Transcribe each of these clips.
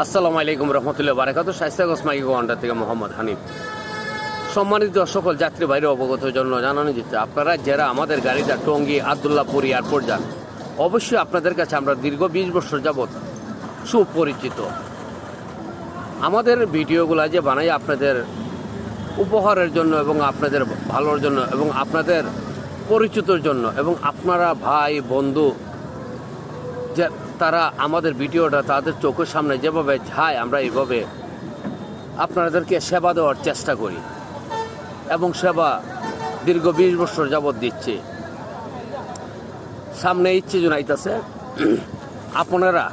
আসসালামু আলাইকুম রহমতুল্লাহ বারাকাতু। শাইস্তাগঞ্জ মাইকি ওয়ান্ডার থেকে মোহাম্মদ হানিফ। সম্মানিত সকল যাত্রী বাইরে অবগতের জন্য জানানো যেতে, আপনারা যারা আমাদের গাড়িটা টঙ্গী আবদুল্লাহপুর এয়ারপোর্ট যান, অবশ্যই আপনাদের কাছে আমরা দীর্ঘ 20 বছর যাবৎ সুপরিচিত। আমাদের ভিডিওগুলো যে বানাই আপনাদের উপহারের জন্য এবং আপনাদের ভালোর জন্য এবং আপনাদের পরিচিতর জন্য, এবং আপনারা ভাই বন্ধু যে তারা আমাদের ভিডিওটা তাদের চোখের সামনে যেভাবে যায়, আমরা এইভাবে আপনাদেরকে সেবা দেওয়ার চেষ্টা করি এবং সেবা দীর্ঘ 20 বছর যাবৎ দিচ্ছি। সামনে ইচ্ছে জনাইতেছে আপনারা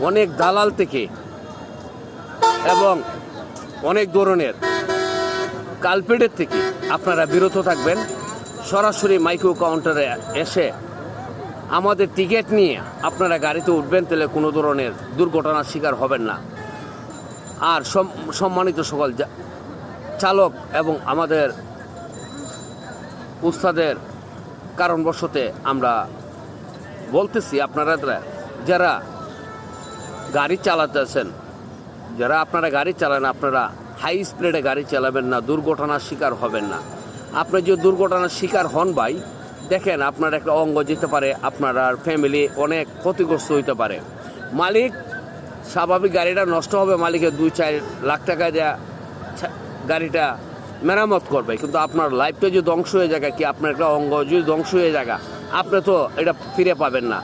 অনেক দালাল থেকে এবং অনেক ধরনের কালপেটের থেকে আপনারা বিরত থাকবেন। সরাসরি মাইক্রো কাউন্টারে এসে আমাদের টিকিট নিয়ে আপনারা গাড়িতে উঠবেন, তাহলে কোনো ধরনের দুর্ঘটনার শিকার হবেন না। আর সম্মানিত সকল চালক এবং আমাদের উস্তাদের কারণবশতে আমরা বলতেছি, আপনারা যারা গাড়ি চালাতেছেন, যারা আপনারা গাড়ি চালান, আপনারা হাই স্পিডে গাড়ি চালাবেন না, দুর্ঘটনার শিকার হবেন না। আপনি যদি দুর্ঘটনার শিকার হন ভাই, দেখেন আপনার একটা অঙ্গ যেতে পারে, আপনার ফ্যামিলি অনেক ক্ষতিগ্রস্ত হইতে পারে। মালিক স্বাভাবিক গাড়িটা নষ্ট হবে, মালিকের 2-4 লাখ টাকা দেওয়া গাড়িটা মেরামত করবে, কিন্তু আপনার লাইফটা যদি ধ্বংস হয়ে যায়, কি আপনার একটা অঙ্গ যদি ধ্বংস হয়ে যায়, আপনি তো এটা ফিরে পাবেন না।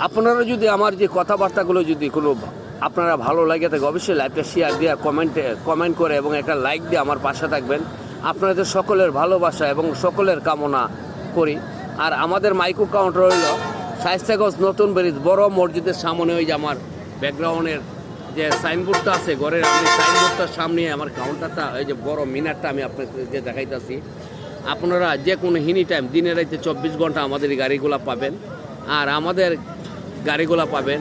আপনারা যদি আমার যে কথাবার্তাগুলো যদি কোনো আপনারা ভালো লাগে থাকে, অবশ্যই লাইভটা শেয়ার দিয়ে কমেন্ট করে এবং একটা লাইক দিয়ে আমার পাশে থাকবেন। আপনাদের সকলের ভালোবাসা এবং সকলের কামনা করি। আর আমাদের মাইক্রো কাউন্টার হইল শায়েস্তাগঞ্জ নতুন ব্রিজ বড় মসজিদের সামনে, ওই যে আমার ব্যাকগ্রাউন্ডের যে সাইনবোর্ডটা আছে ঘরের, আমি সাইনবোর্ডটার সামনে আমার কাউন্টারটা, এই যে বড় মিনারটা আমি আপনাদের দেখাইতেছি। আপনারা যে কোনো হিনি টাইম, দিনে রাইতে 24 ঘন্টা আমাদের এই গাড়িগুলো পাবেন। আর আমাদের গাড়িগুলো পাবেন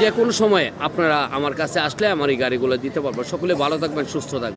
যে কোনো সময়ে, আপনারা আমার কাছে আসলে আমার এই গাড়িগুলো দিতে পারবেন। সকলে ভালো থাকবেন, সুস্থ থাকবেন।